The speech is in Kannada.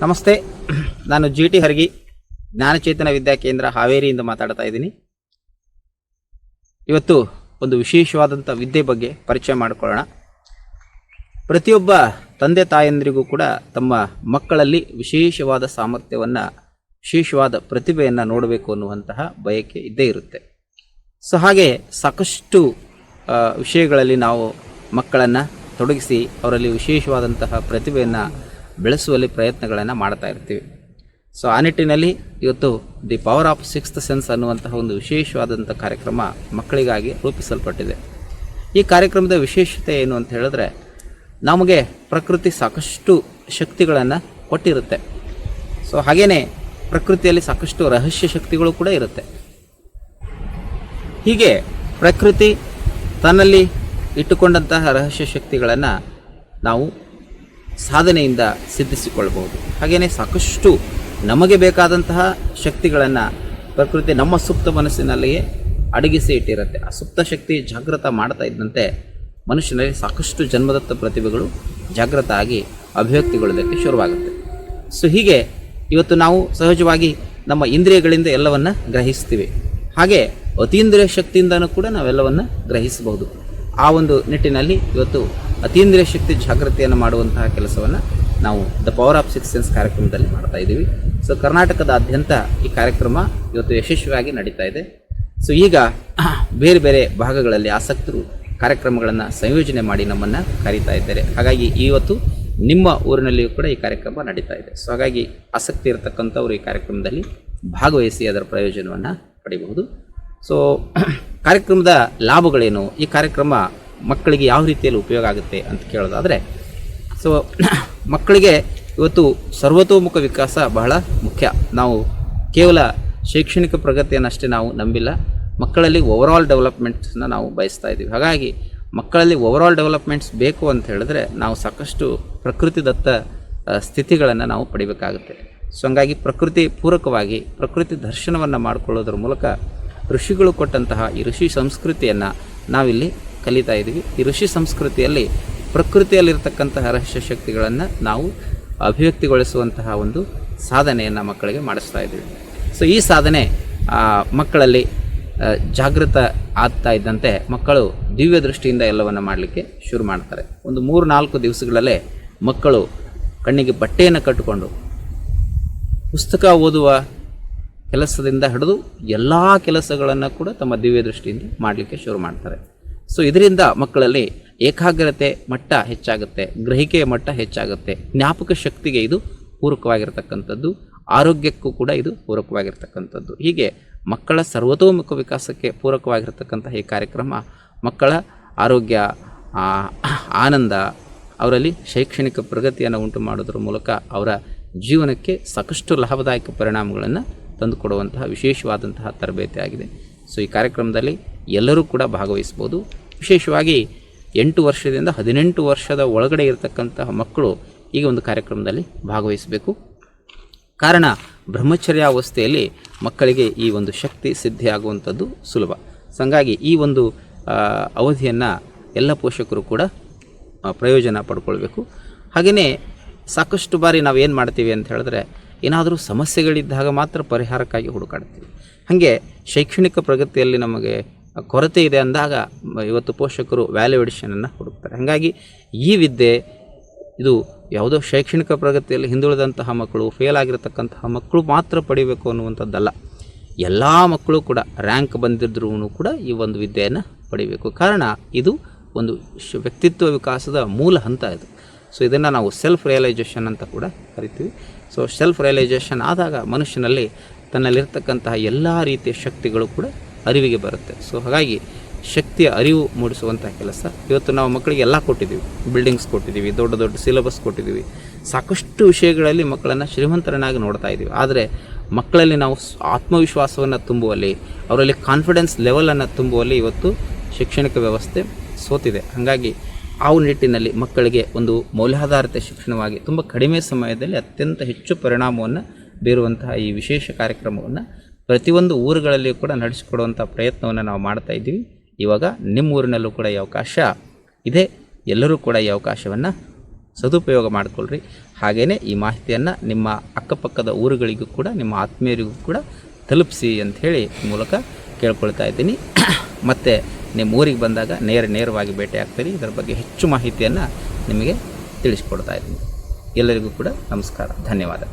ನಮಸ್ತೆ, ನಾನು GT ಹರಗಿ ಜ್ಞಾನಚೇತನ ವಿದ್ಯಾ ಕೇಂದ್ರ ಹಾವೇರಿಯಿಂದ ಮಾತಾಡ್ತಾ ಇದ್ದೀನಿ. ಇವತ್ತು ಒಂದು ವಿಶೇಷವಾದಂಥ ವಿದ್ಯೆ ಬಗ್ಗೆ ಪರಿಚಯ ಮಾಡಿಕೊಳ್ಳೋಣ. ಪ್ರತಿಯೊಬ್ಬ ತಂದೆ ತಾಯಂದಿರಿಗೂ ಕೂಡ ತಮ್ಮ ಮಕ್ಕಳಲ್ಲಿ ವಿಶೇಷವಾದ ಸಾಮರ್ಥ್ಯವನ್ನು, ವಿಶೇಷವಾದ ಪ್ರತಿಭೆಯನ್ನು ನೋಡಬೇಕು ಅನ್ನುವಂತಹ ಬಯಕೆ ಇದ್ದೇ ಇರುತ್ತೆ. ಸೊ ಹಾಗೆ ಸಾಕಷ್ಟು ವಿಷಯಗಳಲ್ಲಿ ನಾವು ಮಕ್ಕಳನ್ನು ತೊಡಗಿಸಿ ಅವರಲ್ಲಿ ವಿಶೇಷವಾದಂತಹ ಪ್ರತಿಭೆಯನ್ನು ಬೆಳೆಸುವಲ್ಲಿ ಪ್ರಯತ್ನಗಳನ್ನು ಮಾಡ್ತಾ ಇರ್ತೀವಿ. ಸೊ ಆ ನಿಟ್ಟಿನಲ್ಲಿ ಇವತ್ತು the power of sixth sense ಅನ್ನುವಂತಹ ಒಂದು ವಿಶೇಷವಾದಂಥ ಕಾರ್ಯಕ್ರಮ ಮಕ್ಕಳಿಗಾಗಿ ರೂಪಿಸಲ್ಪಟ್ಟಿದೆ. ಈ ಕಾರ್ಯಕ್ರಮದ ವಿಶೇಷತೆ ಏನು ಅಂತ ಹೇಳಿದ್ರೆ, ನಮಗೆ ಪ್ರಕೃತಿ ಸಾಕಷ್ಟು ಶಕ್ತಿಗಳನ್ನು ಕೊಟ್ಟಿರುತ್ತೆ. ಸೊ ಹಾಗೆಯೇ ಪ್ರಕೃತಿಯಲ್ಲಿ ಸಾಕಷ್ಟು ರಹಸ್ಯ ಶಕ್ತಿಗಳು ಕೂಡ ಇರುತ್ತೆ. ಹೀಗೆ ಪ್ರಕೃತಿ ತನ್ನಲ್ಲಿ ಇಟ್ಟುಕೊಂಡಂತಹ ರಹಸ್ಯ ಶಕ್ತಿಗಳನ್ನು ನಾವು ಸಾಧನೆಯಿಂದ ಸಿದ್ಧಿಸಿಕೊಳ್ಬಹುದು. ಹಾಗೆಯೇ ಸಾಕಷ್ಟು ನಮಗೆ ಬೇಕಾದಂತಹ ಶಕ್ತಿಗಳನ್ನು ಪ್ರಕೃತಿ ನಮ್ಮ ಸುಪ್ತ ಮನಸ್ಸಿನಲ್ಲಿಯೇ ಅಡಗಿಸಿ ಇಟ್ಟಿರುತ್ತೆ. ಆ ಸುಪ್ತ ಶಕ್ತಿ ಜಾಗೃತ ಮಾಡ್ತಾ ಇದ್ದಂತೆ ಮನುಷ್ಯನಲ್ಲಿ ಸಾಕಷ್ಟು ಜನ್ಮದತ್ತ ಪ್ರತಿಭೆಗಳು ಜಾಗೃತ ಆಗಿ ಅಭಿವ್ಯಕ್ತಿಗೊಳ್ಳೋದಕ್ಕೆ ಶುರುವಾಗುತ್ತೆ. ಸೊ ಹೀಗೆ ಇವತ್ತು ನಾವು ಸಹಜವಾಗಿ ನಮ್ಮ ಇಂದ್ರಿಯಗಳಿಂದ ಎಲ್ಲವನ್ನು ಗ್ರಹಿಸ್ತೀವಿ. ಹಾಗೆ ಅತೀಂದ್ರಿಯ ಶಕ್ತಿಯಿಂದನೂ ಕೂಡ ನಾವೆಲ್ಲವನ್ನು ಗ್ರಹಿಸಬಹುದು. ಆ ಒಂದು ನಿಟ್ಟಿನಲ್ಲಿ ಇವತ್ತು ಅತೀಂದ್ರಿಯ ಶಕ್ತಿ ಜಾಗೃತಿಯನ್ನು ಮಾಡುವಂತಹ ಕೆಲಸವನ್ನು ನಾವು the power of six sense ಕಾರ್ಯಕ್ರಮದಲ್ಲಿ ಮಾಡ್ತಾ ಇದ್ದೀವಿ. ಸೊ ಕರ್ನಾಟಕದಾದ್ಯಂತ ಈ ಕಾರ್ಯಕ್ರಮ ಇವತ್ತು ಯಶಸ್ವಿಯಾಗಿ ನಡೀತಾ ಇದೆ. ಸೊ ಈಗ ಬೇರೆ ಬೇರೆ ಭಾಗಗಳಲ್ಲಿ ಆಸಕ್ತರು ಕಾರ್ಯಕ್ರಮಗಳನ್ನು ಸಂಯೋಜನೆ ಮಾಡಿ ನಮ್ಮನ್ನು ಕರೀತಾ ಇದ್ದಾರೆ. ಹಾಗಾಗಿ ಇವತ್ತು ನಿಮ್ಮ ಊರಿನಲ್ಲಿಯೂ ಕೂಡ ಈ ಕಾರ್ಯಕ್ರಮ ನಡೀತಾ ಇದೆ. ಸೊ ಹಾಗಾಗಿ ಆಸಕ್ತಿ ಇರತಕ್ಕಂಥವ್ರು ಈ ಕಾರ್ಯಕ್ರಮದಲ್ಲಿ ಭಾಗವಹಿಸಿ ಅದರ ಪ್ರಯೋಜನವನ್ನು ಪಡಿಬಹುದು. ಸೊ ಕಾರ್ಯಕ್ರಮದ ಲಾಭಗಳೇನು, ಈ ಕಾರ್ಯಕ್ರಮ ಮಕ್ಕಳಿಗೆ ಯಾವ ರೀತಿಯಲ್ಲಿ ಉಪಯೋಗ ಆಗುತ್ತೆ ಅಂತ ಕೇಳೋದಾದರೆ, ಸೊ ಮಕ್ಕಳಿಗೆ ಇವತ್ತು ಸರ್ವತೋಮುಖ ವಿಕಾಸ ಬಹಳ ಮುಖ್ಯ. ನಾವು ಕೇವಲ ಶೈಕ್ಷಣಿಕ ಪ್ರಗತಿಯನ್ನಷ್ಟೇ ನಾವು ನಂಬಿಲ್ಲ, ಮಕ್ಕಳಲ್ಲಿ ಓವರಾಲ್ ಡೆವಲಪ್ಮೆಂಟ್ಸನ್ನ ನಾವು ಬಯಸ್ತಾ ಇದ್ದೀವಿ. ಹಾಗಾಗಿ ಮಕ್ಕಳಲ್ಲಿ ಓವರಾಲ್ ಡೆವಲಪ್ಮೆಂಟ್ಸ್ ಬೇಕು ಅಂತ ಹೇಳಿದ್ರೆ ನಾವು ಸಾಕಷ್ಟು ಪ್ರಕೃತಿದತ್ತ ಸ್ಥಿತಿಗಳನ್ನು ನಾವು ಪಡಿಬೇಕಾಗುತ್ತೆ. ಸೊ ಹಂಗಾಗಿ ಪ್ರಕೃತಿ ಪೂರಕವಾಗಿ ಪ್ರಕೃತಿ ದರ್ಶನವನ್ನು ಮಾಡಿಕೊಳ್ಳೋದ್ರ ಮೂಲಕ ಋಷಿಗಳು ಕೊಟ್ಟಂತಹ ಈ ಋಷಿ ಸಂಸ್ಕೃತಿಯನ್ನು ನಾವಿಲ್ಲಿ ಕಲಿತಾ ಇದ್ದೀವಿ. ಈ ಋಷಿ ಸಂಸ್ಕೃತಿಯಲ್ಲಿ ಪ್ರಕೃತಿಯಲ್ಲಿರ್ತಕ್ಕಂತಹ ರಹಸ್ಯ ಶಕ್ತಿಗಳನ್ನು ನಾವು ಅಭಿವ್ಯಕ್ತಿಗೊಳಿಸುವಂತಹ ಒಂದು ಸಾಧನೆಯನ್ನು ಮಕ್ಕಳಿಗೆ ಮಾಡಿಸ್ತಾ ಇದ್ದೀವಿ. ಸೊ ಈ ಸಾಧನೆ ಮಕ್ಕಳಲ್ಲಿ ಜಾಗೃತ ಆಗ್ತಾ ಇದ್ದಂತೆ ಮಕ್ಕಳು ದಿವ್ಯ ದೃಷ್ಟಿಯಿಂದ ಎಲ್ಲವನ್ನು ಮಾಡಲಿಕ್ಕೆ ಶುರು ಮಾಡ್ತಾರೆ. ಒಂದು 3-4 ದಿವಸಗಳಲ್ಲೇ ಮಕ್ಕಳು ಕಣ್ಣಿಗೆ ಬಟ್ಟೆಯನ್ನು ಕಟ್ಟಿಕೊಂಡು ಪುಸ್ತಕ ಓದುವ ಕೆಲಸದಿಂದ ಹಿಡಿದು ಎಲ್ಲ ಕೆಲಸಗಳನ್ನು ಕೂಡ ತಮ್ಮ ದಿವ್ಯ ದೃಷ್ಟಿಯಿಂದ ಮಾಡಲಿಕ್ಕೆ ಶುರು ಮಾಡ್ತಾರೆ. ಸೊ ಇದರಿಂದ ಮಕ್ಕಳಲ್ಲಿ ಏಕಾಗ್ರತೆ ಮಟ್ಟ ಹೆಚ್ಚಾಗುತ್ತೆ, ಗ್ರಹಿಕೆಯ ಮಟ್ಟ ಹೆಚ್ಚಾಗುತ್ತೆ, ಜ್ಞಾಪಕ ಶಕ್ತಿಗೆ ಇದು ಪೂರಕವಾಗಿರ್ತಕ್ಕಂಥದ್ದು, ಆರೋಗ್ಯಕ್ಕೂ ಕೂಡ ಇದು ಪೂರಕವಾಗಿರ್ತಕ್ಕಂಥದ್ದು. ಹೀಗೆ ಮಕ್ಕಳ ಸರ್ವತೋಮುಖ ವಿಕಾಸಕ್ಕೆ ಪೂರಕವಾಗಿರ್ತಕ್ಕಂಥ ಈ ಕಾರ್ಯಕ್ರಮ ಮಕ್ಕಳ ಆರೋಗ್ಯ, ಆನಂದ, ಅವರಲ್ಲಿ ಶೈಕ್ಷಣಿಕ ಪ್ರಗತಿಯನ್ನು ಉಂಟು ಮಾಡೋದ್ರ ಮೂಲಕ ಅವರ ಜೀವನಕ್ಕೆ ಸಾಕಷ್ಟು ಲಾಭದಾಯಕ ಪರಿಣಾಮಗಳನ್ನು ತಂದುಕೊಡುವಂತಹ ವಿಶೇಷವಾದಂತಹ ತರಬೇತಿ ಆಗಿದೆ. ಸೊ ಈ ಕಾರ್ಯಕ್ರಮದಲ್ಲಿ ಎಲ್ಲರೂ ಕೂಡ ಭಾಗವಹಿಸ್ಬೋದು. ವಿಶೇಷವಾಗಿ 8 ವರ್ಷದಿಂದ 18 ವರ್ಷದ ಒಳಗಡೆ ಇರತಕ್ಕಂತಹ ಮಕ್ಕಳು ಈಗ ಒಂದು ಕಾರ್ಯಕ್ರಮದಲ್ಲಿ ಭಾಗವಹಿಸಬೇಕು. ಕಾರಣ ಬ್ರಹ್ಮಚರ್ಯಾವಸ್ಥೆಯಲ್ಲಿ ಮಕ್ಕಳಿಗೆ ಈ ಒಂದು ಶಕ್ತಿ ಸಿದ್ಧಿಯಾಗುವಂಥದ್ದು ಸುಲಭ. ಸೊ ಹಂಗಾಗಿ ಈ ಒಂದು ಅವಧಿಯನ್ನು ಎಲ್ಲ ಪೋಷಕರು ಕೂಡ ಪ್ರಯೋಜನ ಪಡ್ಕೊಳ್ಬೇಕು. ಹಾಗೆಯೇ ಸಾಕಷ್ಟು ಬಾರಿ ನಾವೇನು ಮಾಡ್ತೀವಿ ಅಂತ ಹೇಳಿದ್ರೆ, ಏನಾದರೂ ಸಮಸ್ಯೆಗಳಿದ್ದಾಗ ಮಾತ್ರ ಪರಿಹಾರಕ್ಕಾಗಿ ಹುಡುಕಾಡ್ತೀವಿ. ಹಾಗೆ ಶೈಕ್ಷಣಿಕ ಪ್ರಗತಿಯಲ್ಲಿ ನಮಗೆ ಕೊರತೆ ಇದೆ ಅಂದಾಗ ಇವತ್ತು ಪೋಷಕರು ವ್ಯಾಲ್ಯೂ ಎಡಿಷನನ್ನು ಹುಡುಕ್ತಾರೆ. ಹಾಗಾಗಿ ಈ ವಿದ್ಯೆ ಇದು ಯಾವುದೋ ಶೈಕ್ಷಣಿಕ ಪ್ರಗತಿಯಲ್ಲಿ ಹಿಂದುಳಿದಂತಹ ಮಕ್ಕಳು, ಫೇಲ್ ಆಗಿರತಕ್ಕಂತಹ ಮಕ್ಕಳು ಮಾತ್ರ ಪಡಿಬೇಕು ಅನ್ನುವಂಥದ್ದಲ್ಲ. ಎಲ್ಲ ಮಕ್ಕಳು ಕೂಡ ರ್ಯಾಂಕ್ ಬಂದಿದ್ರೂ ಕೂಡ ಈ ಒಂದು ವಿದ್ಯೆಯನ್ನು ಪಡಿಬೇಕು. ಕಾರಣ ಇದು ಒಂದು ವ್ಯಕ್ತಿತ್ವ ವಿಕಾಸದ ಮೂಲ ಹಂತ ಇದು. ಸೊ ಇದನ್ನು ನಾವು ಸೆಲ್ಫ್ ರಿಯಲೈಸೇಷನ್ ಅಂತ ಕೂಡ ಕರಿತೀವಿ. ಸೊ ಸೆಲ್ಫ್ ರಿಯಲೈಸೇಷನ್ ಆದಾಗ ಮನುಷ್ಯನಲ್ಲಿ ತನ್ನಲ್ಲಿರ್ತಕ್ಕಂತಹ ಎಲ್ಲ ರೀತಿಯ ಶಕ್ತಿಗಳು ಕೂಡ ಅರಿವಿಗೆ ಬರುತ್ತೆ. ಸೊ ಹಾಗಾಗಿ ಶಕ್ತಿಯ ಅರಿವು ಮೂಡಿಸುವಂಥ ಕೆಲಸ ಇವತ್ತು ನಾವು ಮಕ್ಕಳಿಗೆ ಎಲ್ಲ ಕೊಟ್ಟಿದ್ದೀವಿ. ಬಿಲ್ಡಿಂಗ್ಸ್ ಕೊಟ್ಟಿದ್ದೀವಿ, ದೊಡ್ಡ ದೊಡ್ಡ ಸಿಲೆಬಸ್ ಕೊಟ್ಟಿದ್ದೀವಿ, ಸಾಕಷ್ಟು ವಿಷಯಗಳಲ್ಲಿ ಮಕ್ಕಳನ್ನು ಶ್ರೀಮಂತರನ್ನಾಗಿ ನೋಡ್ತಾ ಇದ್ದೀವಿ. ಆದರೆ ಮಕ್ಕಳಲ್ಲಿ ನಾವು ಆತ್ಮವಿಶ್ವಾಸವನ್ನು ತುಂಬುವಲ್ಲಿ, ಅವರಲ್ಲಿ ಕಾನ್ಫಿಡೆನ್ಸ್ ಲೆವೆಲನ್ನು ತುಂಬುವಲ್ಲಿ ಇವತ್ತು ಶೈಕ್ಷಣಿಕ ವ್ಯವಸ್ಥೆ ಸೋತಿದೆ. ಹಾಗಾಗಿ ಆ ನಿಟ್ಟಿನಲ್ಲಿ ಮಕ್ಕಳಿಗೆ ಒಂದು ಮೌಲ್ಯಾಧಾರಿತ ಶಿಕ್ಷಣವಾಗಿ ತುಂಬ ಕಡಿಮೆ ಸಮಯದಲ್ಲಿ ಅತ್ಯಂತ ಹೆಚ್ಚು ಪರಿಣಾಮವನ್ನು ಬೀರುವಂತಹ ಈ ವಿಶೇಷ ಕಾರ್ಯಕ್ರಮವನ್ನು ಪ್ರತಿಯೊಂದು ಊರುಗಳಲ್ಲಿಯೂ ಕೂಡ ನಡೆಸಿಕೊಡುವಂಥ ಪ್ರಯತ್ನವನ್ನು ನಾವು ಮಾಡ್ತಾ ಇದ್ದೀವಿ. ಇವಾಗ ನಿಮ್ಮ ಊರಿನಲ್ಲೂ ಕೂಡ ಈ ಅವಕಾಶ ಇದೆ. ಎಲ್ಲರೂ ಕೂಡ ಈ ಅವಕಾಶವನ್ನು ಸದುಪಯೋಗ ಮಾಡಿಕೊಳ್ಳ್ರಿ. ಹಾಗೆಯೇ ಈ ಮಾಹಿತಿಯನ್ನು ನಿಮ್ಮ ಅಕ್ಕಪಕ್ಕದ ಊರುಗಳಿಗೂ ಕೂಡ ನಿಮ್ಮ ಆತ್ಮೀಯರಿಗೂ ಕೂಡ ತಲುಪಿಸಿ ಅಂಥೇಳಿ ಈ ಮೂಲಕ ಕೇಳ್ಕೊಳ್ತಾ ಇದ್ದೀನಿ. ಮತ್ತು ನಿಮ್ಮ ಊರಿಗೆ ಬಂದಾಗ ನೇರವಾಗಿ ಭೇಟಿ ಆಗ್ತೀರಿ. ಇದರ ಬಗ್ಗೆ ಹೆಚ್ಚು ಮಾಹಿತಿಯನ್ನು ನಿಮಗೆ ತಿಳಿಸ್ಕೊಡ್ತಾ ಇದ್ದೀನಿ. ಎಲ್ಲರಿಗೂ ಕೂಡ ನಮಸ್ಕಾರ, ಧನ್ಯವಾದ.